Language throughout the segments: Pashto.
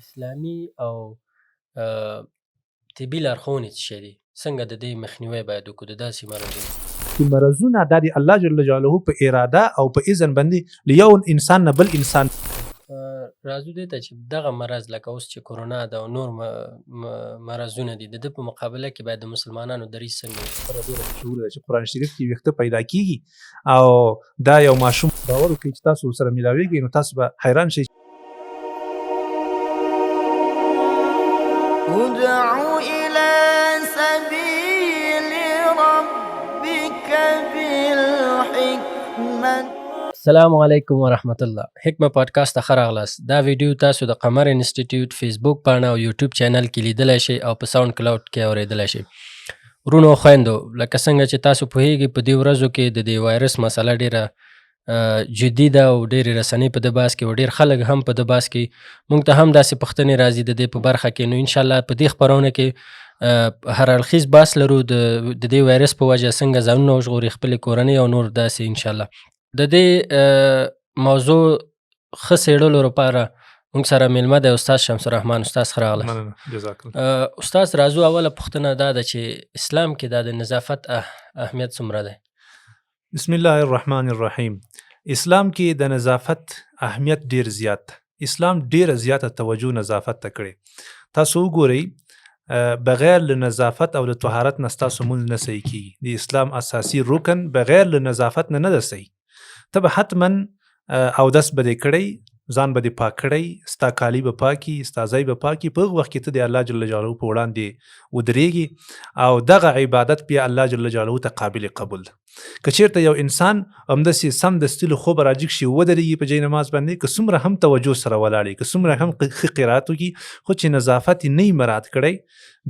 اسلامي او طبي لارښوونې څه شی دي؟ څنګه د دې مخنیوی باید وکړو د داسې مرضونو؟ چې مرضونه دا د الله جل جلاله په اراده او په اذن باندې له یو انسان نه بل انسان راځو دې ته چې دغه مرض لکه اوس چې کورونا ده او نور مرضونه دي د ده په مقابله کې باید د مسلمانانو دریځ څنګه وي؟ ډېره مشهوره ده چې قرآن شریف کې ویښته پیدا کیږي او دا یو ماشوم باور وکړي چې تاسو سره ملاویږئ نو تاسو به حیران شئ. ادع إلى سبيل ربك بالحكمة. السلام علیکم ورحمت الله. حکمه پادکاسټ ته ښه راغلاست. دا ویډیو تاسو د قمر انسټیټیوټ فیسبوک پاڼه او یوټیوب چینل کې لیدلی شئ او په ساوند کلاود کې اورېدلی شئ. ورونو او خویندو، لکه څنګه چې تاسو پوهیږئ په دې ورځو کې د دې وایرس مسله ډېره جدي ده او ډېرې رسنۍ په ده باس کې او ډېر خلک هم په ده باس کې. موږ ته هم داسې پوښتنې راځي د دې په برخه کې. نو انشاءالله په دې خپرونه کې هر اړخیز باس لرو د دې وایرس په وجه څنګه ځانونه وژغوري، خپلې کورنۍ او نور داسې انشاءالله. د دې موضوع ښه څېړلو لپاره موږ سره میلمه دی استاد شمس الرحمن. استاد ښه راغلاست. استاد راځو اوله پوښتنه دا ده چې اسلام کې دا د نظافت اهمیت څومره دی؟ بسم الله الرحمن الرحیم. اسلام کې د نظافت اهمیت ډیر زیات ده. اسلام ډیره زیاته توجه نظافت ته کړې. تاسو وګورئ بغیر له نظافت او له طهارت نه ستاسو مونځ نه صحیح کیږي. د اسلام اساسي رکن بغیر له نظافت نه ده صحیح. ته به حتما اودس به دې کړی، ځان به دې پاک کړی، ستا کالي به پاکي، ستا ځای به پاکي. په هغه وخت کې ته د الله جل جلاله په وړاندې ودرېږي او دغه عبادت بیا الله جل جلاله ته قابل قبول ده. که چېرته یو انسان همداسې سمدستي له خوبه راجګ شي ودرېږي په جای نماز باندې، که څومره هم توجه سره ولاړ که څومره هم ښه قرات وکړي، خو چې نظافت یې نه وي مراعات کړی،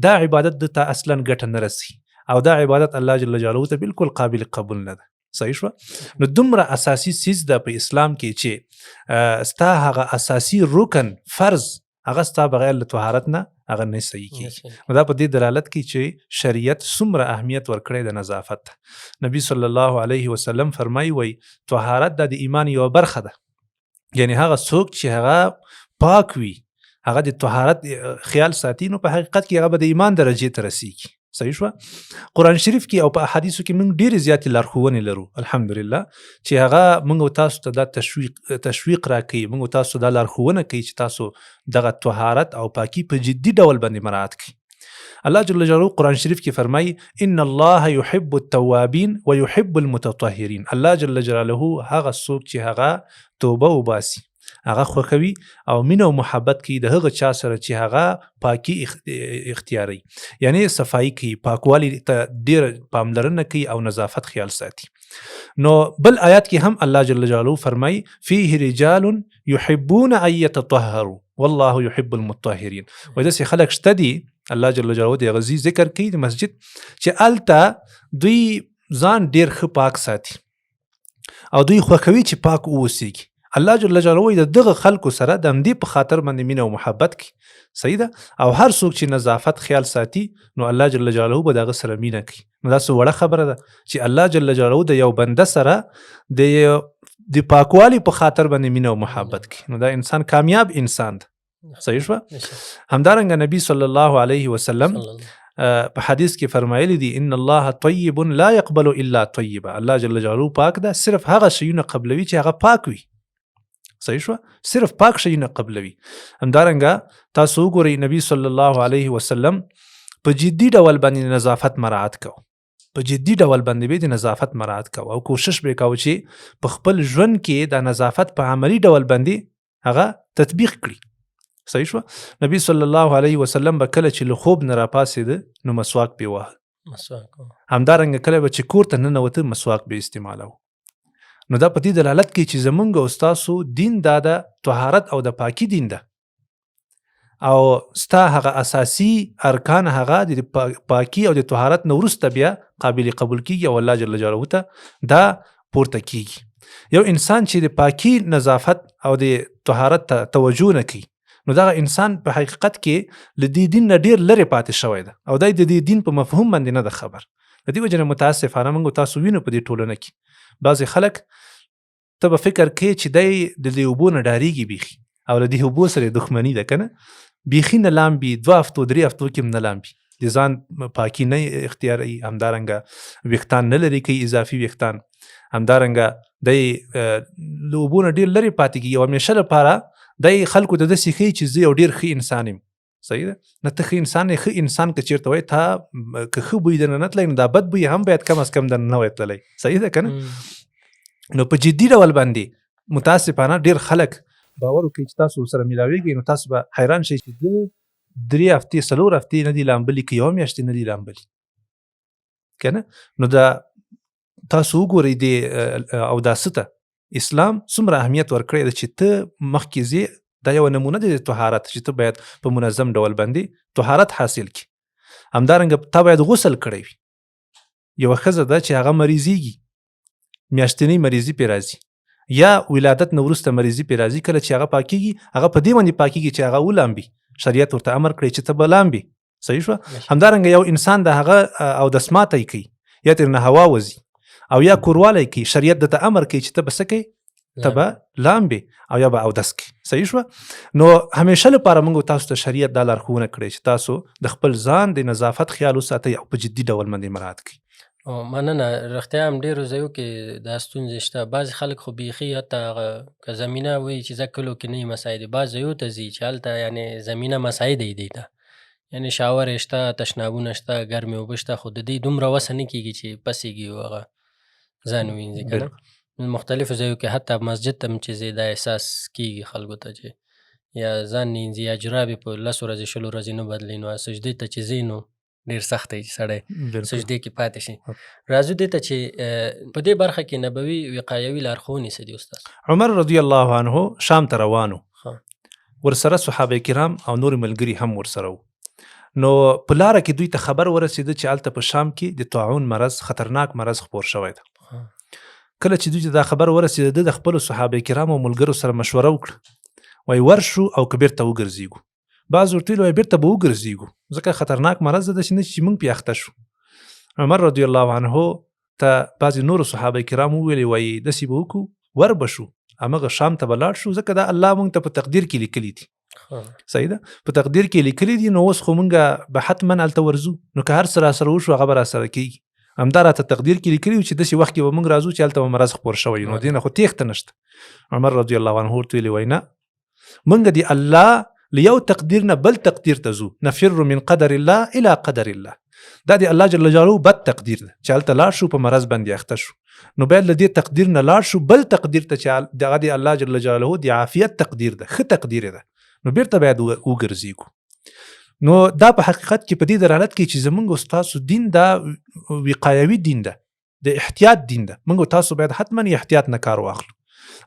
دا عبادت ده ته اصلا ګټه نه رسي او دا عبادت الله جل جلاله ته بالکل قابل قبول نه ده. صحیح شوه؟ نو دومره اساسي څیز ده په اسلام کې چې ستا هغه اساسي رکن فرض هغه ستا بغیر له طهارت نه هغه نه صحیح کېږي. نو دا په دې دلالت کوي چې شریعت څومره اهمیت ورکړی د نظافت. نبی صلی الله علیه وسلم فرمایي وایي طهارت دا د ایمان یوه برخه ده. یعنی هغه څوک چې هغه پاک وي، هغه د طهارت خیال ساتي، نو په حقیقت کې هغه به د ایمان درجې ته رسیږي. صحیح شوه؟ قرآن شریف کې او په احادیثو کې موږ ډېرې زیاتې لارښوونې لرو الحمدلله چې هغه موږ تاسو ته دا تشویق راکوي، موږ تاسو دا لارښوونه کوي چې تاسو دغه طهارت او پاکي په جدي ډول باندې مراعات کړئ. الله جل جلاله قرآن شریف کې فرمایي ان الله يحب التوابین ويحب المتطهرین. الله جل جلاله هغه څوک چې هغه توبه وباسي، هغه خوښوي او مینه او محبت کوي د هغه چا سره چې هغه پاکي اختیاري، یعنی صفایي کوي، پاکوالی ته ډېر پاملرنه کوي او نظافت خیال ساتي. نو بل آیات کې هم الله جل جلاله فرمایي فيه رجال يحبون ان يتطهروا والله يحب المطهرین. وایي داسې خلک شته دي، الله جل جلاله د غزي ذکر کوي د مسجد چې هلته دوی ځان ډېر ښه پاک ساتي او دوی خوښوي چې پاک واوسېږي. الله جل جلاله د دغه خلکو سره د همدې په خاطر باندې مینه او محبت کوي. صحیح ده؟ او هر څوک چې نظافت خیال ساتي نو الله جل جلاله به دغه سره مینه کوي. نو دا څه وړه خبره ده چې الله جل جلاله د یو بنده سره د پاکوالي په خاطر باندې مینه او محبت کوي. نو دا انسان کامیاب انسان ده. صحیح شوه؟ همدارنګه نبی صلی الله علیه وسلم په حدیث کې فرمایلی دي ان الله طیب لا يقبل الا طیبا. الله جل جلاله پاک ده، صرف هغه شیونه قبلوي چې هغه پاک وي. صحیح شوه؟ صرف پاک شیونه قبلوي. همدارنګه تاسو وګورئ نبی صلی الله علیه وسلم په جدي ډول باندې نظافت مراعات کو، په جدي ډول باندې به د نظافت مراعات کو او کوشش به کو چې په خپل ژوند کې د نظافت په عملی ډول باندې هغه تطبیق کړي. صحیح شوه؟ نبی صلی الله علیه وسلم به کله چې له خوب نه راپاڅېده نو مسواک به وهل. همدارنګه کله به چې کور ته ننوته مسواک به استعمالو. نو دا په دې دلالت کوي چې زمونږ او ستاسو دین دا د طهارت او د پاکي دین ده او ستا هغه اساسي ارکان هغه د پاکي او د طهارت نه وروسته بیا قابل قبول کیږي او الله جل جلاله ته دا پورته کیږي. یو انسان چې د پاکي نظافت او د طهارت ته توجه نه کوي نو دغه انسان په حقیقت کې له دې دین نه ډېر لرې پاتې شوی ده او دا د دې دین په مفهوم باندې نه ده خبر. د دې وجه نه متاسفانه موږ تاسو وینو په دې ټولنه کې بعضې خلک ته به فکر کوي چې دی د دې اوبو نه ډارېږي بیخي او له دې اوبو سره دښمني ده که نه، بیخي نه لامبي 2 هفتو 3 هفتو کې هم نه لامبي، د ځان پاکي نه اختیاروي، همدارنګه ویښتان نه لري کوي اضافي ویښتان، همدارنګه د له اوبو نه ډېر لرې پاتې کېږي او همیشه لپاره دی خلکو ته داسې ښیي چې زه یو ډېر ښه انسان یم. صحیح ده؟ نه ته ښه انسان یې، ښه انسان که چېرته وایي تا که ښه بوی درنه نه تللی نو دا بد بوی هم باید کم از کم درنه نه وای تللی. صحیح ده که نه؟ نو په جدي ډول باندې متاسفانه ډېر خلک باور وکړي چې تاسو سره میلاویږئ نو تاسو به حیران شئ چې د 3 هفتې 4 هفتې نه دي لامبلي که 1 میاشتې نه دي لامبلي که نه. نو دا تاسو وګورئ د اوداسه ته اسلام څومره اهمیت ورکړی ده چې ته مخکې ځې، دا یو نمونه دی د طهارت چې ته باید په منظم ډول باندې طهارت حاصل کړي. همدارنګه تا باید غسل کړی وي. یوه ښځه ده چې هغه مریضیږي، میاشتنۍ مریضي پرې راځي یا ولادت نه وروسته مریضي پرې راځي، کله چې هغه پاکیږي هغه په دې باندې پاکیږي چې هغه ولامبي، شریعت ورته امر کړی چې ته به لامبي. صحیح شوه؟ همدارنګه یو انسان د هغه اودس ماتی کوي یا ترنه هوا وځي او یا کوروالی کوي، شریعت درته امر کوي چې ته به څه کوي؟ ته به لامبي او یا به اودس کوي. صحیح شوه؟ نو همیشه لپاره موږ تاسو ته شریعت دا لارښوونه کړې چې تاسو د خپل ځان د نظافت خیال وساتئ او په جدي ډول باندې مراعات کړئ. مننه. رښتیا هم ډېرو ځایو کې دا ستونزې شته. بعضې خلک خو بیخي حتی هغه که زمینه وایي چې زه کلو کې نه یم مساعدې، بعض ځایو ته ځي چې هلته یعنې زمینه مساعده یې دی ته، یعنې شاور یې شته، تشنابونه شته، ګرمې اوبه شته، خو د دې دومره وسه نه کېږي چې پسېږي او هغه ځان ووینځي که نه. مختلفو ځایو کې حتی مسجد ته هم چې ځې دا احساس کېږي خلکو ته چې یا ځان نه وینځي یا جرابې په 10 ورځې 20 ورځې نه بدلوي، نو سجدې ته چې ځې نو ډېر سخت دی چې سړی سجدې کې پاتې شي. راځو دې ته چې په دې برخه کې نبوي وقایوي لارښوونې څه دي استاد؟ عمر رضی الله عنه شام ته روانو، ورسره صحابه کرام او نور ملګري هم ورسره وو. نو په لاره کې دوی ته خبر ورسېده چې هلته په شام کې د طاعون مرض، خطرناک مرض خپور شوی ده. کله چې دوی ته دا خبر ورسېده د خپلو صحابه کرامو او ملګرو سره مشوره وکړه، وایي ورشو او که بیرته وګرځېږو. بعض ورته ویل وایي بیرته به وګرځېږو ځکه خطرناک مرض ده، داسې نه چې موږ پې اخته شو. عمر رضی الله عنه ته بعضې نورو صحابه کرامو وویلې وایي داسې به وکړو ور به شو، همغه شام ته به لاړ شو ځکه دا الله موږ ته په تقدیر کې لیکلي دي. صحیح ده؟ په تقدیر کې لیکلي دي، نو اوس خو موږ به حتما هلته ورځو، نو که هر څه راسره وشو هغه به راسره کېږي. همدا راته تقدیر کې لیکلي وي چې داسې وخت کې به موږ راځو چې هلته به مرض خپور شوی، نو دې نه خو تېښته نشته. عمر رضی الله عنه ورته ویلې وایي نه، موږ د الله له یو تقدیر نه بل تقدیر ته ځو، نفر من قدر الله الى قدر الله. دا د الله جل جلاله بد تقدیر ده چې هلته لاړ شو په مرض باندې اخته شو، نو باید له دې تقدیر نه لاړ شو بل تقدیر ته چې دغه د الله جل جلاله د عافیت تقدیر ده، ښه تقدیر ده، نو بیرته باید وګرځېږو. نو دا په حقیقت کې په دې دلالت کوي چې زموږ او ستاسو دین دا وقایوي دین ده، د احتیاط دین ده. موږ او تاسو باید حتما احتیاط نه کار واخلو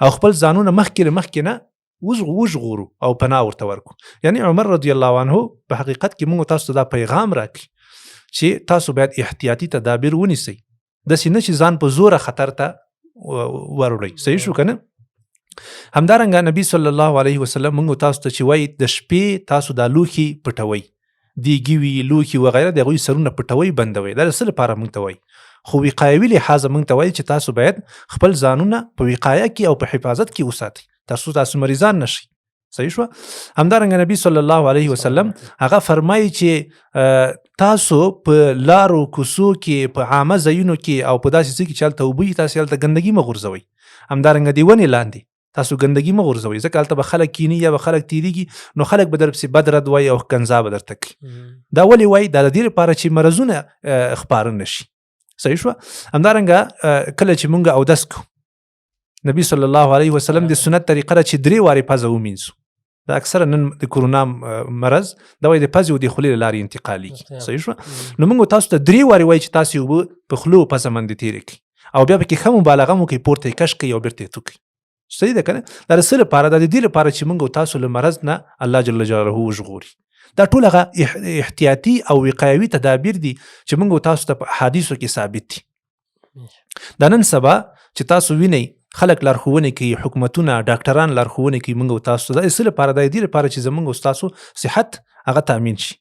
او خپل ځانونه مخکې نه وژغورو او پناه ورته ورکو. یعنی عمر رضی الله عنه په حقیقت کې موږ تاسو ته دا پیغام راکړي چې تاسو باید احتیاطي تدابیر ونیسئ، داسې نه چې ځان په زوره خطر ته وروړئ. صحیح شو که نه؟ همدارنګه نبی صلی الله علیه وسلم موږ تاسو ته چې وایي د شپې تاسو دا لوښي پټوئ، دیګي وي، لوښي وغیره، د هغوی سرونه پټوئ، بندوئ. دا د څه لپاره موږ ته وایي؟ خو وقایوي لحاظه موږ ته وایي چې تاسو باید خپل ځانونه په وقایه کې او په حفاظت کې وساتئ تاسو مریضان نشئ. صحیح شوه؟ همدارنګه نبی صلی الله علیه وسلم هغه فرمایي چې تاسو په لارو کوڅو کې، په عامه ځایونو کې او په داسې څه کې چې هلته اوبه وي، تاسو هلته ګندګي مه غورځوئ. همدارنګه د ونې لاندې تاسو ګندګي مه غورځوئ ځکه هلته به خلک کیني یا به خلک تیریږي، نو خلک به درپسې بد رد وایي او ښکنځا به درته کوي. دا ولې وایي؟ دا د دې لپاره چې مرضونه خپاره نه شي. صحیح شوه؟ همدارنګه کله چې موږ اودس کوو، نبی صلی الله علیه وسلم د سنت طریقه ده چې 3 وارې پزه ومینځو. دا اکثره نن د کرونا مرض دا وایي د پزې او د خولې له لارې انتقالېږي. صحیح شوه؟ نو موږ تاسو ته 3 وارې وایي چې تاسو اوبه په خولو او پزه باندې تېرې کړئ او بیا پکې ښه مبالغه مو کوي، پورته یې کش کوئ او بیرته یې توکئ. صحیح ده که نه؟ دا د څه لپاره؟ دا د دې لپاره چې موږ تاسو له مرض نه الله جل جلاله وژغوري. دا ټول هغه احتیاطي او وقایوي تدابیر دي چې موږ تاسو ته په احادیثو کې ثابت دي. دا نن سبا چې تاسو وینئ خلک لارښوونې کوي، حکومتونه، ډاکټران لارښوونې کوي موږ تاسو ته، دا څه لپاره؟ دا دې لپاره چې زموږ او ستاسو صحت هغه تامین شي.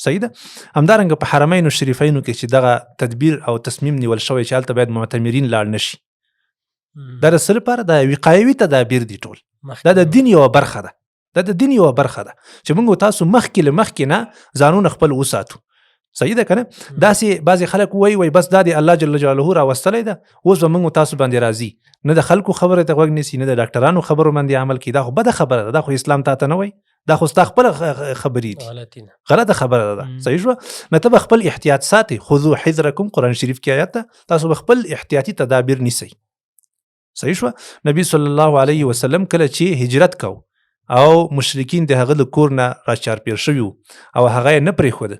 صحیح ده؟ همدارنګه په حرمینو شریفینو کې چې دغه تدبیر او تصمیم نیول شوی چې هلته باید معتمرین لاړ نشي، دا د څه لپاره؟ دا وقایوي تدابیر دي ټول. دا د دین یوه برخه ده چې موږ تاسو مخکې نه ځانونه خپل وساتو. صحیح ده کنه؟ داسې بعضې خلک وایي بس دا د الله جل جلاله راوستلی ده، اوس به موږ تاسو باندې راځي، نه د خلکو خبره ته غوږ نیسي، نه د ډاکټرانو خبرو باندې عمل کوي. دا خو بده خبره ده، دا خو اسلام تا نه وایي، دا خو ستا خپله خبرې دي، غلطه خبره ده. صحیح شوه؟ نو ته به خپل احتیاط ساتي. خذو حذرکم، قرآن شریف کې آیات ده، تاسو به خپل احتیاطي تدابیر نیسئ. صحیح شوه؟ نبی صلی الله علیه وسلم کله چې هجرت کو او مشرکین د هغه د کور نه راچارپیر شوي او هغه یې نه پرېښوده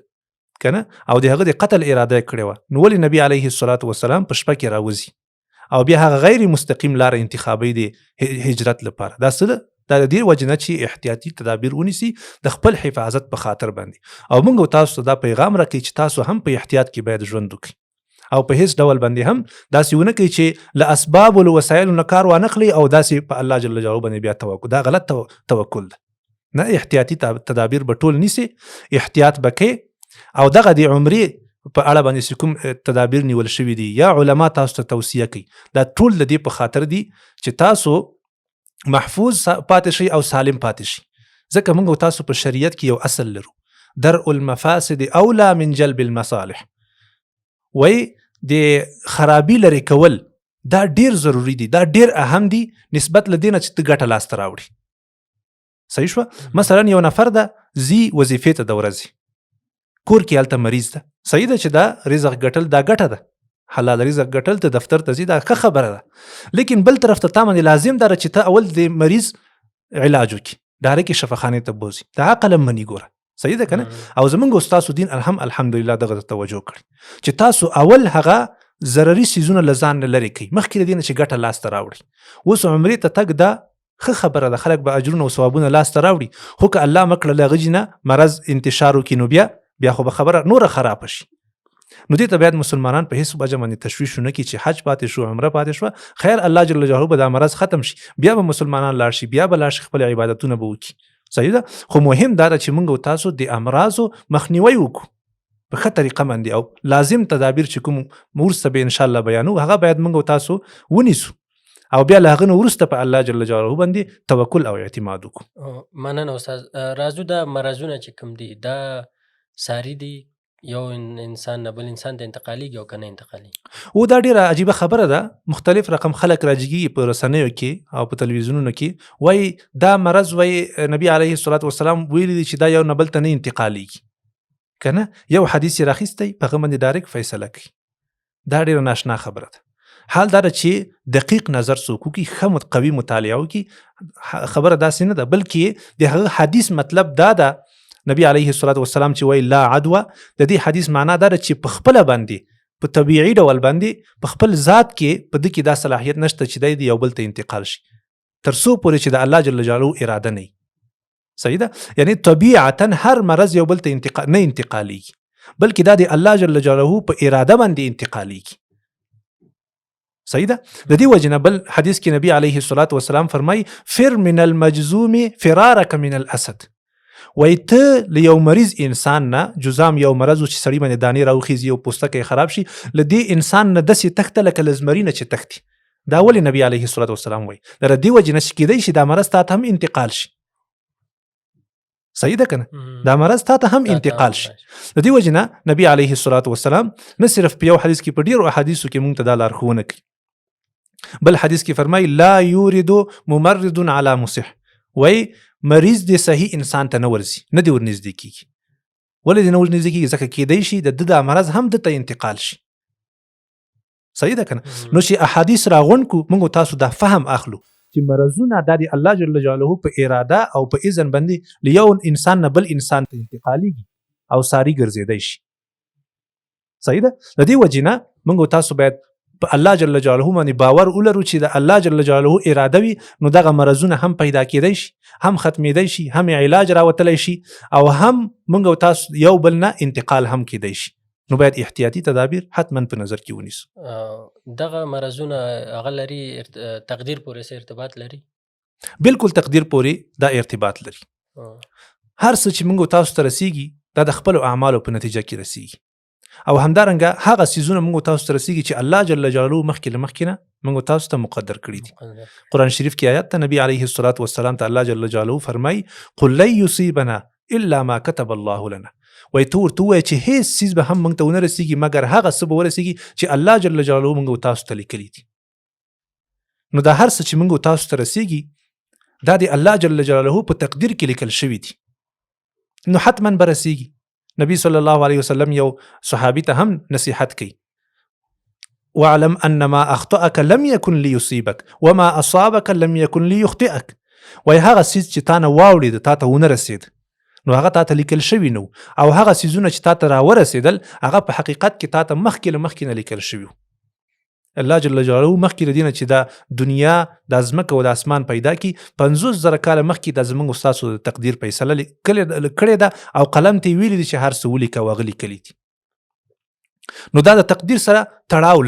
کنه، او د هغه د قتل اراده کړې وه، نو ولې نبی علیه الصلاة والسلام په شپه کې راوځي او بیا هغه غیر مستقیم لاره انتخابوي د هجرت لپاره؟ دا څه ده؟ دا د دې وجه نه چې احتیاطي تدابیر ونیسي د خپل حفاظت په خاطر باندې. او موږ تاسو ته دا پیغام راکوي چې تاسو هم په احتیاط کې باید ژوند وکړئ او په هیڅ ډول باندې هم داسې ونه کوي چې له اسباب او له وسایلو نه کار وانخلي او داسې په الله جل جلاله باندې بیا توکل. دا غلط توکل ده. نه، احتیاطي تدابیر به ټول نیسي، احتیاط به کوي. او دغه د عمرې په اړه باندې چې کوم تدابیر نیول شوي دي یا علما تاسو ته توصیه کوي، دا ټول د دې په خاطر دي چې تاسو محفوظ پاتې شئ او سالم پاتې شئ. ځکه موږ تاسو په شریعت کې یو اصل لرو، درء المفاسد اولا من جلب المصالح. وای د خرابي لري کول دا ډیر ضروری دي، دا ډیر اهم دي نسبت لدینه چې ته ګټه لاس ته راوړي. صحیح شوه؟ مثلا یو نفر ده زی وظیفې ته د ورځي، کور کې هلته مریض ده. صحیح ده چې دا رزق ګټل دا ګټه ده، حلال رزق ګټل ته دفتر ته ځي دا ښه خبره ده. لیکن بل طرف ته تا باندې لازم ده چې ته اول د مریض علاج وکړي، ډایرکټ شفاخانې ته بوځي، دا عقل هم مني. ګوره صحیح ده کنه؟ او زمونږ استاسو دین الحمدلله دغه توجه کړي چې تاسو اول هغه ضرري سیزونه له ځان نه لرې کړئ مخکې له دې نه چې ګټه لاس ته راوړي. اوس عمرې ته تګ دا ښه خبره ده، خلک به اجرونه او ثوابونه لاس ته راوړي، خو که الله مکړه له هغه نه مرض انتشار وکړي نو بیا خو به خبره نوره خراب شي. نو دې ته باید مسلمانان په هیڅ وجه باندې تشویش ونه کړي چې حج پاتې شو، عمره پاتې شوه، خیر الله جل جلاله به دا مرض ختم شي، بیا به مسلمانان لاړ شي، بیا به لاړ شي خپل عبادتونه به وکړي. صحیح ده؟ خو مهم دا ده چې موږ تاسو د امراضو مخنیوي وکړو په ښه طریقه باندې، او لازم تدابیر چې کوم وروسته به انشاءالله بیانو هغه باید موږ تاسو ونیسو او بیا له هغه نه وروسته په الله جل جلاله باندې توکل او اعتماد وکړو. مننه استاد. راځو دا مرضونه چې کوم دي دا ساری دي یو انسان نه بل انسان ته انتقالیږي او که نه انتقالیږي؟ او دا ډیره عجیبه خبره ده. مختلف رقم خلک راجګي په رسنیو کې او په تلویزیونونو کې وایي دا مرض، وایي نبی علیه الصلاة والسلام ویلي دي چې دا یو نه بل ته نه انتقالیږي کنه، یو حدیث یې راخیستی په هغه باندې ډایرکټ فیصله کوي. دا ډیره ناشنا خبره ده. حال دا چې دقیق نظر څوک وکړي، ښه قوي مطالعه وکړي، خبره داسې نه ده، بلکې د هغه حدیث مطلب دا ده نبی علیه الصلاة والسلام چې وایي لا عدوه، د دې حدیث معنا دا ده چې په خپله باندې په طبیعي ډول باندې په خپل ذات کې په ده کې دا صلاحیت نشته چې دی یو بل ته انتقال شي تر څو پورې چې د الله جل جلاله اراده نه وي. صحیح ده؟ یعنی طبیعتا هر مرض یو بل ته نه انتقالیږي، بلکې دا د الله جل جلاله په اراده باندې انتقالیږي. صحیح ده؟ د دې وجه نه بل حدیث کې نبی علیه الصلاة والسلام فرمایي فر من المجذوم فرارک من الاسد. وای ته له یو مریض انسان نه، جذام یو مرض چې سړي باندې دانې راوخیږي او پوستکی خراب شي، له دې انسان نه داسې تښته لکه له زمري نه چې تښتي. دا ولې نبی علیه الصلاة والسلام وایي؟ د دې وجې نه چې کیدای شي دا مرض تا ته هم انتقال شي. صحیح ده کنه؟ دا مرض تا ته هم انتقال شي. د دې وجې نه نبی علیه الصلاة والسلام نه صرف په یو حدیث کې، په ډیرو احادیثو کې موږ ته دا لارښوونه کوي. بل حدیث کې فرمایي لا یورد ممرض علی مصح، وای مریض د صحیح انسان ته نه ورځي، نه دی ورنږدې کیږي. ولې دی نه ورنږدې کیږي؟ ځکه کیدای شي د دا مرض هم د ته انتقال شي. صحیح ده کنه؟ نو چې احادیث راغونډ کو موږ تاسو دا فهم اخلو چې مرضونه د الله جل جلاله په اراده او په اذن باندې له یو انسان نه بل انسان ته انتقالیږي او ساری ګرځیدای شي. صحیح ده؟ د دې وجې نه موږ تاسو باید په الله جل جلاله باندې باور ولرو چې د الله جل جلاله اراده وي نو دغه مرضونه هم پیدا کېدای شي، هم ختمېدای شي، هم علاج راوتلی شي، او هم موږ تاسو یو بل نه انتقال هم کېدای شي. نو باید احتیاطي تدابیر حتما په نظر کې ونیسو. دغه مرضونه هغه لري تقدیر پورې سره ارتباط لري؟ بالکل تقدیر پورې دا ارتباط لري. هر څه چې موږ تاسو ته رسیږي دا د خپلو اعمالو په نتیجه کې رسیږي. او همدارنګه هغه څیزونه موږ تاسو ته رسیږي چې الله جل جلاله مخکې له مخکې نه موږ تاسو ته مقدر کړي دي. قرآن شریف کې آیات ته نبی علیه الصلاة والسلام ته الله جل جلاله فرمای قل لن یصیبنا الا ما كتب الله لنا. وای ته ورته ووایه چې هیڅ څیز به هم موږ ته ونه رسیږي مګر هغه څه به ورسیږي چې الله جل جلاله موږ تاسو ته لیکلي دي. نو دا هر څه چې موږ تاسو ته رسیږي دا د الله جل جلاله په تقدیر کې لیکل شوي دي، نو حتما به رسیږي. نبی صلی الله علیه وسلم یو صحابي ته هم نصیحت کوي واعلم ان ما اخطأك لم يكن ليصيبك وما اصابك لم يكن ليخطئك. وای هغه څیز چې تا نه واوړېد تا ته ونه رسېد نو هغه تا ته لیکل شوي نو، او هغه څیزونه چې تا ته راورسېدل هغه په حقیقت کې تا ته مخکې له مخکې نه لیکل شوي. الله جل جلاله مخکې له دې نه چې دا دنیا د ځمکه او د اسمان پیدا کړي 50,000 کاله مخکې د زموږ ستاسو د تقدیر فیصله کړې ده او قلم ته یې ویلي دي چې هر څه ولیکه او هغه لیکلي دي. نو دا د تقدیر سره تړاو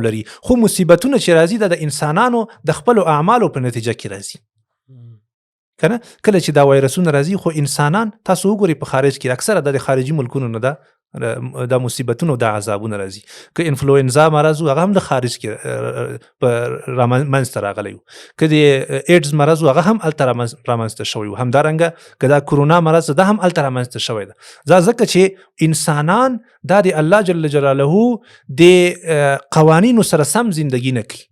لري خو مصیبتونه چې راځي دا د انسانانو د خپلو اعمالو په نتیجه کې راځي کنه. کله چې دا وایرسونه راځي خو انسانان تاسو وګورئ په خارج کې اکثره د خارجي ملکونو نه دا مصیبتونو دا عذابونه راځي. که انفلوئنزا مرض هغه هم د خارج کې رامنځته راغلی و، که د ایډز مرض هغه هم هلته رامنځته شوی و، همدارنګه که دا کرونا مرض دا هم هلته رامنځته شوی ده. ځکه چې انسانان دا د الله جل جلاله د قوانینو سره سم زندگی نه کوي.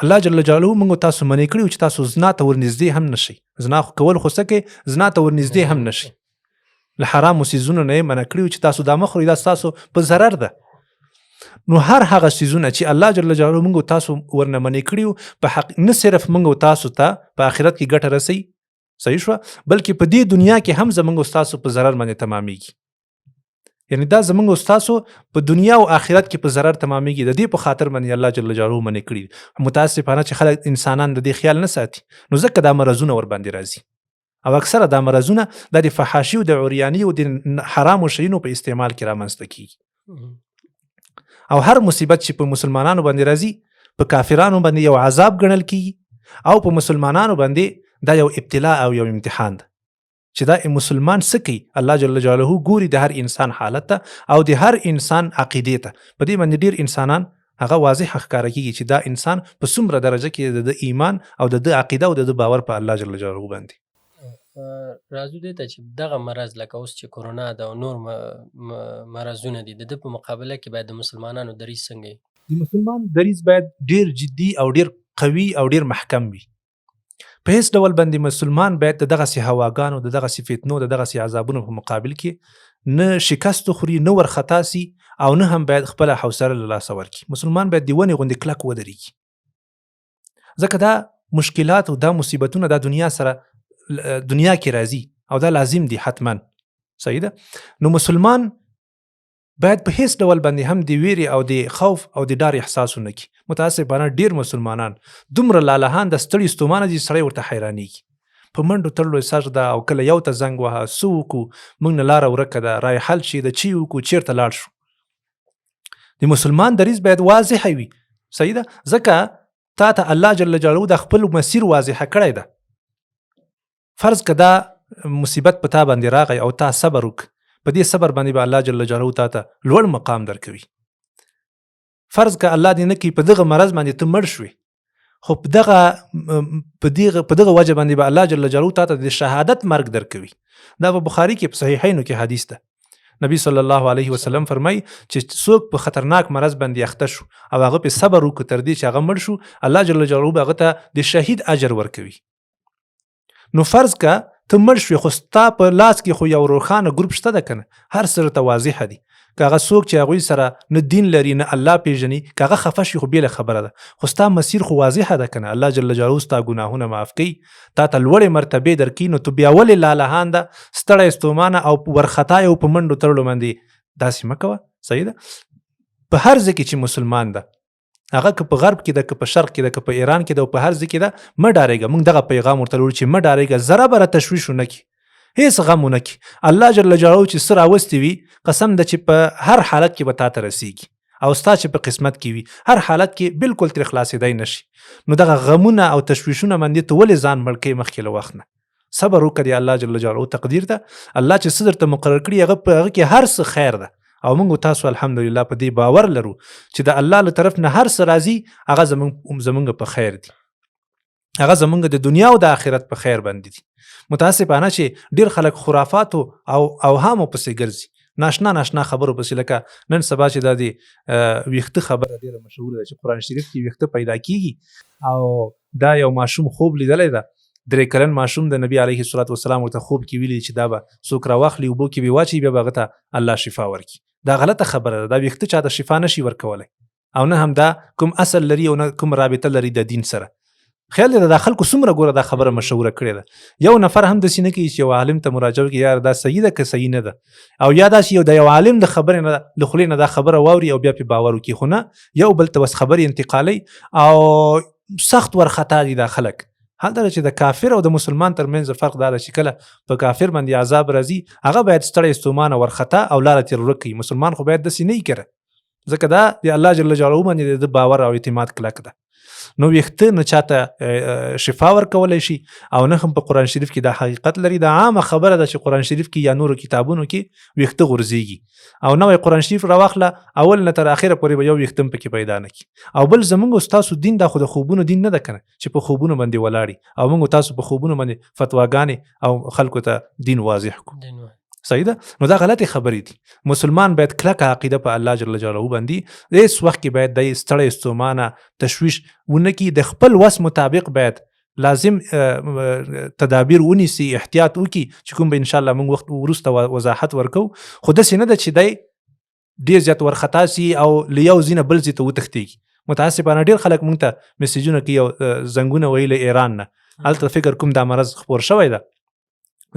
الله جل جلاله موږ تاسو منې کړي چې تاسو زنا ته ورنږدې هم نشئ. زنا کول خو څه کوي، زنا ته ورنږدې هم نشئ. له حرامو څیزونو نه یې منع کړي چې تاسو دا مه خورئ، دا ستاسو په ضرر ده. نو هر هغه څیزونه چې الله جل جلاله موږ تاسو ورنه منې کړي په حق نه صرف موږ تاسو ته په آخرت کې ګټه رسوي، صحیح شوه، بلکې په دې دنیا کې هم زموږ تاسو په ضرر باندې تمامیږي. یعنی دا زموږ تاسو په دنیا او آخرت کې په ضرر تمامیږي. د دې په خاطر باندې الله جل جلاله منې کړي. متاسفانه چې خلک انسانان د دې خیال نه ساتي نو ځکه دا مرضونه ور باندې راځي، او اکثره دا مرضونه د فحاشي او د عریاني او د حرامو شیانو په استعمال کې رامنځته کیږي. او هر مصیبت چې په مسلمانانو باندې راځي په کافرانو باندې یو عذاب ګڼل کیږي، او په مسلمانانو باندې دا یو ابتلا او یو امتحان ده چې دا مسلمان څه کوي. الله جل جلاله ګوري د هر انسان حالت ته او د هر انسان عقیدې ته. په دې باندې ډیر انسانان هغه واضح ښکاره کیږي چې دا انسان په څومره درجه کې د ایمان او د عقیده او د باور په الله جل جلاله باندې. راځو دې ته چې دغه مرض لکه اوس چې کرونا ده او نور مرضونه دي، د ده په مقابله کې باید د مسلمانانو دریځ څنګه وي؟ د مسلمان دریځ باید ډیر جدي او ډیر قوي او ډیر محکم وي. په هیڅ ډول باندې مسلمان باید د دغسې هواګانو د دغسې فتنو د دغسې عذابونو په مقابل کې نه شکست خوري، نه ورخطا سي، او نه هم باید خپله حوصله له لاسه ورکړي. مسلمان باید د ونې غوندې کلک ودرېږي، ځکه دا مشکلات او دا مصیبتونه دا دنیا کې راځي او دا لازم دي حتما، صحیح ده. نو مسلمان باید په هیڅ ډول باندې هم د ویرې او د خوف او د ډار احساس ونه کړي. متاسفانه ډیر مسلمانان دومره لالهان د ستړي ستومانه دي سړی ورته حیرانېږي. په منډو تړلو سر ده او کله یو ته زنګ وهه څه وکړو، موږ نه لاره ورکه ده، رای حل شي د چی وکړو، چیرته لاړ شو. د مسلمان دریځ باید واضحه وي، صحیح ده، ځکه تا ته الله جل جلاله د خپل مسیر واضحه کړی ده. فرض که دا مصیبت په تا باندې راغی او تا صبر وک، په دې صبر باندې به الله جل جلاله تا ته لوړ مقام درکوي. فرض که الله دې نه کوي په دغه مرض باندې ته مړ شوې، خو په دغه وجه باندې به الله جل جلاله تا ته د شهادت مرګ درکوي. دا په بخاري کې په صحیحینو کې حدیث ده. نبی صلی الله علیه وسلم فرمای چې څوک په خطرناک مرض باندې اخته شو او هغه په صبر وکړ تر دې چې هغه مړ شو، الله جل جلاله هغه ته د شهید اجر ورکوي. نو فرض که ته مړ شوې خو ستا په لاس کې خو یو روښانه ګروپ شته ده کنه، هر سره ته واضحه دي. که هغه څوک چې هغوی سره نه دین لري نه الله پیژني، که هغه خفه شي خو بیله خبره ده، خو ستا مسیر خو واضحه ده کنه. الله جل جلاله ستا ګناهونه معاف کوي، تا ته لوړې مرتبې درکوي. نو ته بیا ولې لالهان ده، ستړی ستومانه او ورخطا او په منډو تړلو باندې داسې مه کوه، صحیح ده. په هر ځای کې چې مسلمان ده، هغه که په غرب کې ده، که په شرق کې ده، که په ایران کې ده، او په هر ځای کې ده، مه ډارېږه. موږ دغه پیغام ورته لرو چې مه ډارېږه، ذره بره تشویش ونه کړي، هیڅ غم ونه کړي. الله جل جلاله چې څه راوستي وي قسم ده چې په هر حالت کې به تا ته رسیږي، او ستا چې په قسمت کې وي هر حالت کې بالکل ترې خلاصېدی نشي. نو دغه غمونه او تشویشونه باندې ته ولې ځان مړ کوې مخکې له وخت نه؟ صبر وکړه د الله جل جلاله تقدیر ته. الله چې څه درته مقرر کړي هغه په هغه کې هر څه خیر ده، او موږ تاسو الحمدلله په دې باور لرو چې د الله له طرف نه هر څه راځي هغه زمونږ په خیر دي، هغه زمونږ د دنیا او د آخرت په خیر باندې دي. متاسفانه چې ډیر خلک خرافاتو او اوهامو پسې ګرځي، ناشنا خبرو پسې، لکه نن سبا چې دا د ویښته خبره ډیره مشهوره ده چې قرآن شریف کې ویښته پیدا کیږي، او دا یو ماشوم خوب لیدلی ده، 3 کلن ماشوم د نبی علیه الصلاة والسلام ورته خوب کې ویلي چې دا به څوک راواخلي اوبو کې به واچي بیا به هغه ته الله شفا ورکړي. دا غلطه خبره ده، دا ویښته چاته شفا نشي ورکولی، او نه هم دا کوم اصل لري او نه کوم رابطه لري د دین سره. خیال دی دا خلکو څومره ګوره دا خبره مشهوره کړې ده، یو نفر هم داسې نه کوي چې یو عالم ته مراجعه وکړي یار دا صحیح ده که صحیح نه ده، او یا داسې یو د یو عالم د خبرې نه له خولې نه دا خبره واوري او بیا پې باور وکړي، خو نه یو بل ته بس خبرې انتقالوي او سخت ورخطا دي دا خلک. حال دا چې د کافر او د مسلمان ترمنځ فرق دا ده چې کله په کافر باندې عذاب راځي هغه باید ستړی ستومانه ورخطا او لاره تېر ورک کړي، مسلمان خو باید داسې نه یې کړه، ځکه دا د الله جل جلاله باندې د باور او اعتماد کلک ده. نو ویښته نه چاته شفا ورکولی شي او نه هم په قرآن شریف کې دا حقیقت لري. دا عامه خبره ده چې قرآن شریف کې یا نورو کتابونو کې ویښته غورځېږي، او نوی قرآن شریف راواخله اول نه تر اخره پورې به یو ویښته هم پکې پیدا نه کړي. او بل زمونږ ستاسو دین دا خو د خوبونو دین نه ده کنه چې په خوبونو باندې ولاړي، او موږ تاسو په خوبونو باندې فتواګانې او خلکو ته دین واضح کړو. صحیح ده؟ نو دا غلطی خبرې دي. مسلمان باید کلکه عقیده په الله جل جلاله باندې د هیڅ وخت کې باید د ستړی ستومانه تشویش ونه کړي، د خپل وس مطابق باید لازم تدابیر ونیسي، احتیاط وکړي چې کوم به انشاءالله موږ وخت وروسته وضاحت ورکو. خو داسې نه ده چې دی ډېر زیات ورخطا سي او له یو ځای نه بل ځای ته وتښتېږي. متاسفانه ډېر خلک موږ ته میسیجونه کوي او زنګونه ویي له ایران نه، هلته فکر کوم دا مرض خپور شوی ده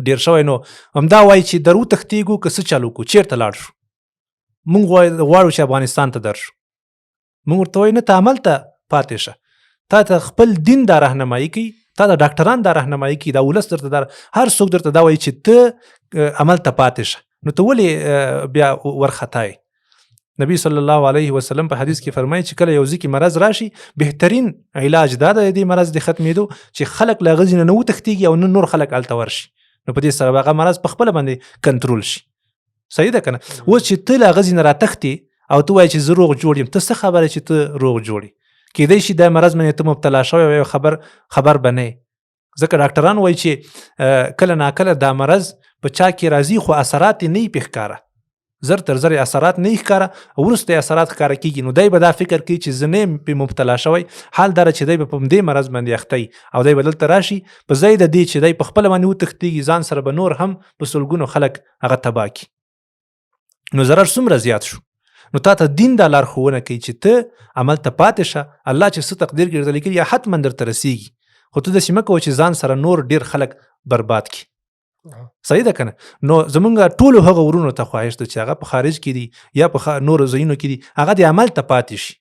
ډیر شوی، نو همدا وایي چې در وتښتېږو که څه چل وکړو چېرته لاړ شو. موږ غواړو چې افغانستان ته درشو، موږ ورته وایو نه ته عمل ته پاتې شه، تا ته خپل دین دا رهنمایي کوي، تا د ډاکټران دا رهنمایي کوي، دا ولس درته هر څوک درته دا وایي چې ته عمل ته پاتې شه، نو ته ولې بیا ورخطایې؟ نبی صلی الله علیه وسلم په حدیث کې فرمایي چې کله یو ځای کې مرض راشي بهترین علاج دا د دې مرض د ختمېدو چې خلک له هغه ځای نه وتښتېږي او نه نور خلک هلته ورشي، نو په دې سره هغه مرض په خپله باندې کنټرول شي. صحیح ده که نه؟ اوس چې ته له هغه ځای نه راتښتې او ته وایې چې زه روغ جوړ یم، ته څه خبره چې ته روغ جوړ یې؟ کیدای شي دا مرض باندې ته مبتلا شوی او خبر به نه یې، ځکه ډاکټران وایي چې کله ناکله دا مرض په چا کې راځي خو اثرات یې نه وي پې ښکاره، زر تر زر اثرات نه ښکاره، وروسته اثرات ښکاره کېږي، نو دی به دا فکر کوي چې زه نه یم پې مبتلا شوی. حال دا چې دی به په همدې مرض باندې اخته وي او دی به دلته راشي په ځای د دې چې دی په خپله باندې وتښتېږي، ځان سره به نور هم په سلګونو خلک هغه تباه کړي، نو ضرر څومره زیات شو. نو تا ته دین دا لارښوونه کوي چې ته عمل ته پاتې شه، الله چې څه تقدیر کې درته لیکلي یا حتما درته رسېږي، خو ته داسې مه کوه چې ځان سره نور ډېر خلک برباد کړي. صحیح ده که نه؟ نو زمونږ ټولو هغه ورونو ته خواهش ده چې هغه په خارج کې دي یا په نورو ځایونو کې دي، هغه د عمل ته پاتې شي،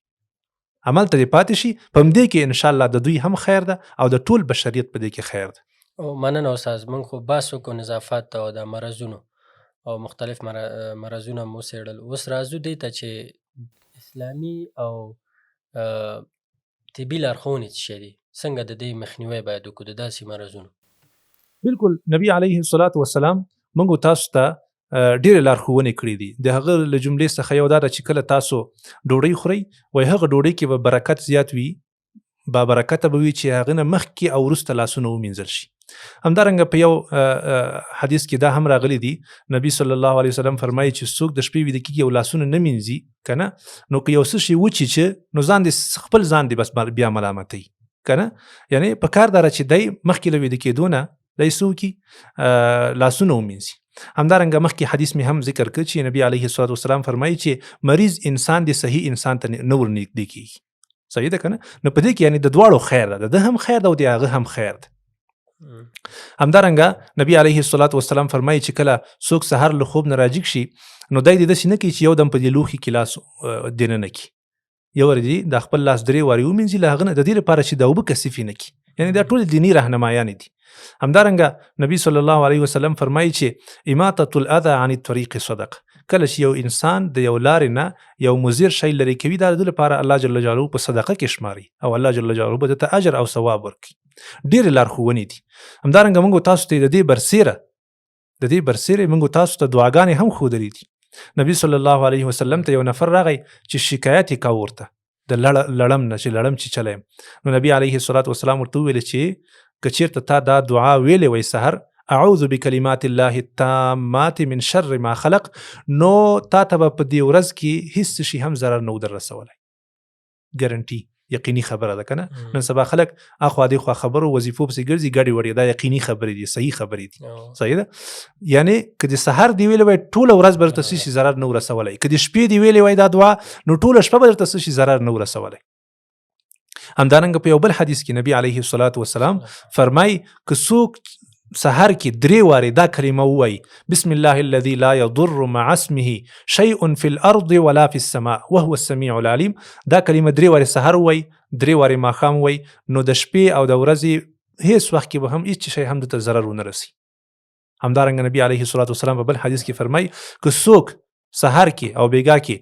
عمل ته پاتې شي، په همدې کې انشاءالله د دوی هم خیر ده او د ټول بشریت په دې کې خیر ده. او مننه استاد، موږ خو بحث وکړو نظافت او د مرضونو او مختلف مرضونه مو څېړل، اوس راځو دې ته چې اسلامي او طبي لارښوونې څه شی دي، څنګه د دې مخنیوی باید وکړو د داسې مرضونو؟ بالکل نبی علیه الصلاة والسلام موږ تاسو ته ډېرې لارښوونې کړي دي. د هغه له جملې څخه یو دا ده چې کله تاسو ډوډۍ خورئ وایي هغه ډوډۍ کې به برکت زیات وي، با برکته به وي چې هغه نه مخکې او وروسته لاسونه ومینځل شي. همدارنګه په یو حدیث کې دا هم راغلی دی، نبی صلی الله علیه وسلم فرمایي چې څوک د شپې ویده کېږي او لاسونه نه مینځي که نه، نو که یو څه شي وچیچه نو ځان دې خپل ځان دې بس بیا ملامتوي که نه، یعنې په کار داره چې دی مخکې له ویده کېدو نه دی څه وکړي لاسونه ومینځي. همدارنګه مخکې حدیث مې هم ذکر کړ چې نبی علیه الصلاة والسلام فرمایي چې مریض انسان د صحیح انسان ته نه ورنږدې کېږي. صحیح ده که نه؟ نو په دې کې یعنې د دواړو خیر ده، د هم خیر ده او د هغه هم خیر ده. همدارنګه نبی علیه الصلاة والسلام فرمایي چې کله څوک سحر له خوب نه راجګ شي نو دی داسې نه کوي چې یو دم په دې لوښي کې لاس دننه کړي، یو وار دې د خپل لاس 3 وارې ومینځي، له هغه نه د دې لپاره چې د اوبه کثیفې نه کړي، یعنی دا ټول دینی راهنمایان دي. همدارنګه نبی صلی الله علیه وسلم فرمایي چې اماطة الاذى عن الطريق صدقه. کله چې یو انسان د یو لارې نه یو مضر شی لرې کوي دا د لپاره الله جل جلاله په صدقه کې شماري او الله جل جلاله به ته اجر او ثواب ورکړي. ډېرې لارښوونې دي. همدارنګه موږ تاسو ته د دې برسیره موږ تاسو ته دعاګانې هم ښودلې دي. نبی صلی الله علیه وسلم ته یو نفر راغی چې شکایت یې کاوه ورته د لړم نه چې لړم چې چلی. نو نبی علیه الصلاة والسلام ورته وویل چې که چېرته تا دا دعا ویلې وی سحر اعوذ بکلمات الله التامات من شر ما خلق، نو تا ته به په دې ورځ کې هیڅ شي هم ضرر نه در رسولی. ګارنټي یقیني خبره ده کنه. نن سبا خلک اخوا دې خبرو وظیفو پسې ګرځي ګډې وړې، دا یقیني خبرې دي، صحیح خبرې دي. صحیح ده. یعنی که د سحر دی ویلې وای ټوله ورځ به درته څه شي ضرر نه ورسولی، که د شپې دی ویلې وای دا دعا نو ټوله شپه به درته څه شي ضرر نه ورسولی. همدارنګه په یو بل حدیث کې نبی علیه الصلاة والسلام فرمای که څوک سحر کې 3 وارې دا کلمه ووایي بسم الله الذي لا يضر مع اسمه شيء في الارض ولا في السماء وهو السميع العليم، دا کلمه 3 وارې سحر ووایي 3 وارې ماښام ووایي، نو د شپې او د ورځې هیڅ وخت کې به هم هیڅ شی هم دته ضرر ونه رسي. همدارنګه نبی علیه الصلاة والسلام په بل حدیث کې فرمایي که څوک سحر کې او بیګا کې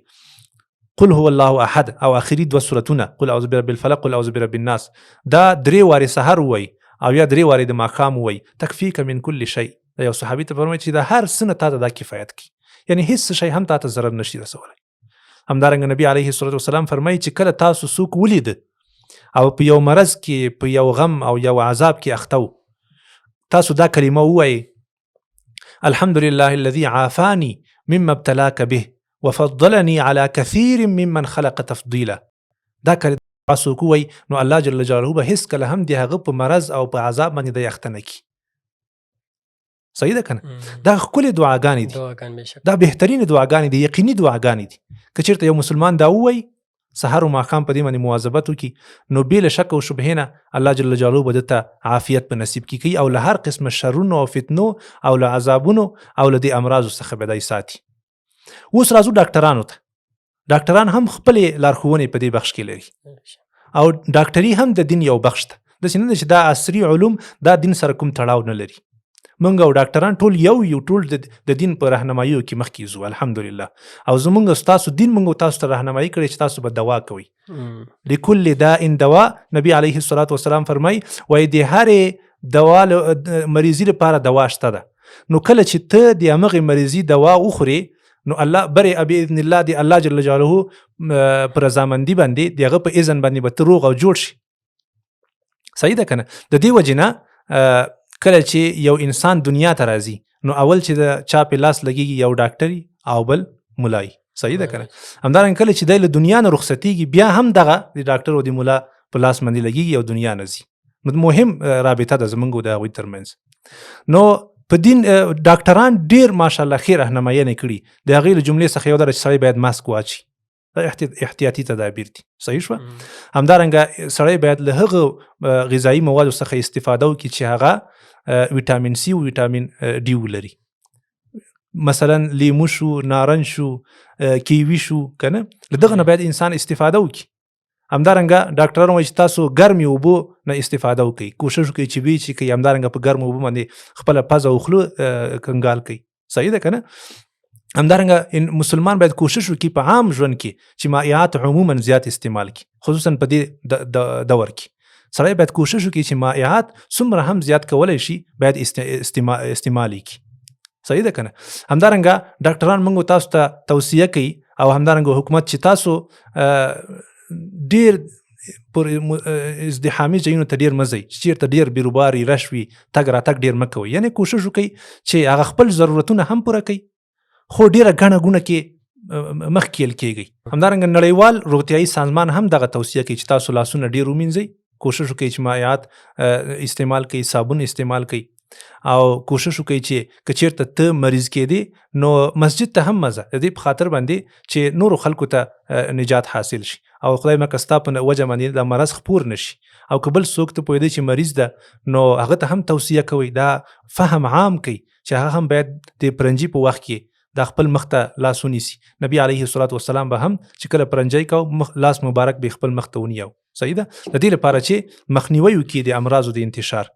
قل هو الله احد او اخري 2 سورتونه قل اعوذ برب الفلق قل اعوذ برب الناس دا 3 وارې سحر ووایي او یا 3 وارې د ماښام ووایي تکفیک من کل شی. دا یو صحابي ته فرمایي چې دا هر څه نه تا ته دا کفایت کوي، یعنی هیڅ شی هم تا ته ضرر نشي رسولی. همدارنګه نبی علیه الصلاة والسلام فرمایي چې کله تاسو څوک ولید او په یو مرض کې په یو غم او یو عذاب کې اخته و، تاسو دا کلمه ووایي الحمد لله الذي عافاني مما ابتلاك به وفضلني على كثير ممن خلق تفضيلا. دا کله تاسو کوی نو الله جل جلاله به هیڅ کله هم دی هغه په مرض او په عذاب باندې د یختنه کی. صحیح ده کنه. دا خپل دعاګانې دي، دا بهترین دعاګانې دي، یقیني دعاګانې دي. که چېرته یو مسلمان دا ووایي سحر او ماښام په دې باندې مواظبت وکړي نو بې له شک او شبهې نه الله جل جلاله به دته عافیت په نصیب کړي او له هر قسمه شرونو او فتنو او له عذابونو او له دې امراضو څخه به دی ساتي. اوس راځو ډاکټرانو ته. ډاکټران هم خپلې لارښوونې په دې بخش کې لري او ډاکټري هم د دین یو بخش ده. داسې نه ده چې دا عصري علوم دا دین سره کوم تړاو نه لري. موږ او ډاکټران ټول یو ټول د دین په راهنماییو کې مخکې ځو الحمدلله. او زموږ ستاسو دین موږ تاسو ته راهنمایي کړې چې تاسو به دوا کوئ. لکل داء دوا. نبی علیه الصلاة والسلام فرمایي وایي د هرې دوا مریضي لپاره دوا شته ده. نو کله چې ته د همغې مریضي دوا وخورې نو الله برئ باذن الله دی الله جل جلاله پر رضامندي باندې دغه په اذن باندې به ته روغ او جوړ شي. صحیح ده کنه. د دې وجې نه کله چې یو انسان دنیا ته راځي نو اول چې د چا په لاس لګیږي یو ډاکټري او بل ملای. صحیح ده کنه. همدارنګه کله چې د دنیا نه رخصتیږي بیا هم دغه د ډاکټر او د ملا په لاس باندې لګیږي او دنیا نه ځي. نو مهم رابطه ده زمونږ د هغوی ترمنځ. نو په دین ډاکټران ډیر ماشاءالله خیر راهنمایي کړي. د هغې له جملې څخه یو ده چې سړی باید ماسک واچي، دا احتیاطي تدابیر دي. صحیح شوه. همدارنګه سړی باید له هغه غذایي موادو څخه استفاده وکړي چې هغه ویټامین سی او ویټامین ډي ولري. مثلا لیمو شو، نارنج شو، کیوي شو کنه، له دغه نه باید انسان استفاده وکړي. همدارنګه ډاکټران وایي چې تاسو ګرمې اوبو نه استفاده وکړئ، کوشش وکړئ چې وی چې کوي همدارنګه په ګرمو اوبو باندې خپله پزه او خوله کنګال کړئ. صحیح ده که نه؟ همدارنګه مسلمان باید کوشش وکړي په عام ژوند کې چې مائعات عموما زیات استعمال کړي، خصوصا په دې دور کې سړی باید کوشش وکړي چې مائعات څومره هم زیات کولی شي باید استعمال کړي. صحیح ده که نه؟ همدارنګه ډاکټران موږ تاسو ته توصیه کوي او همدارنګه حکومت چې تاسو ډیر پر ازدحامي ځایونو ته ډیر مه ځئ، چې چېرته ډیر بیروباري رش وي تګ راتګ ډیر مه کوئ. یعنې کوشش وکړئ چې هغه خپل ضرورتونه هم پوره کوي خو ډیره ګڼه ګونه کې مخکېل کېږئ. همدارنګه نړیوال روغتیایي سازمان هم دغه توصیه کوي چې تاسو لاسونه ډیر ومینځئ، کوشش وکړئ چې مائعات استعمال کوئ، صابون استعمال کوئ او کوشش وکړئ چې که چېرته ته مریض کېدې نو مسجد ته هم مه ځه، د دې په خاطر باندې چې نورو خلکو ته نجات حاصل شي او خدای مکه ستا په وجه باندې دا مرض خپور نشي. او که بل څوک ته پوهېدی چې مریض ده نو هغه ته هم توصیه کوئ، دا فهم عام کوي چې هغه هم باید د پرنجي په وخت کې دا خپل مخ ته لاس ونیسي. نبی علیه الصلاة والسلام به هم چې کله پرنجی کو لاس مبارک به خپل مخ ته ونیو. صحیح ده؟ د دې لپاره چې مخنیوی وکړي د امراضو د انتشار.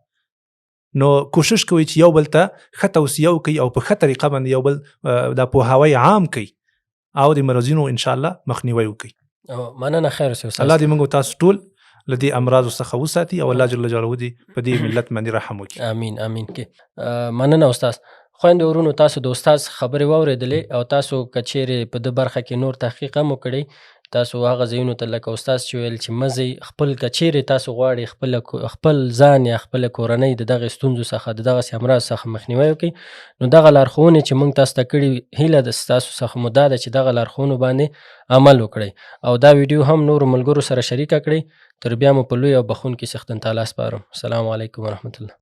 نو کوشش کوي چې یو بل ته ښه توصیه وکړي او په ښه طریقه باندې یو بل دا پوهاوی عام کړي او د مرضینو انشاءالله مخنیوی وکړي. مننه خیر اوسې استاد. الله دې موږ تاسو ټول له دې امراضو څخه وساتي او الله جل جلاله دې په دې ملت باندې رحم وکړي. امین امین کې. مننه استاد. خویندو ورونو تاسو د استاد خبرې واورېدلې او تاسو که چیرې په د برخه کې نور تحقیق هم وکړئ تاسو هغه ځایونو ته لکه استاد چې ویل چې مزئ خپل که چیرې تاسو غواړئ خپل ځان یا خپله کورنۍ د دغې ستونزو څخه د دغسې امراض څخه مخنیوی وکړئ نو دغه لارښوونې چې موږ تاسو ته کړي هیله د ستاسو څخه مو دا ده چې دغه لارښوونو باندې عمل وکړئ او دا ویډیو هم نورو ملګرو سره شریکه کړئ. تر بیا مو په لوی او بخونکي څښتن تعالی سپارم. السلام علیکم ورحمة الله.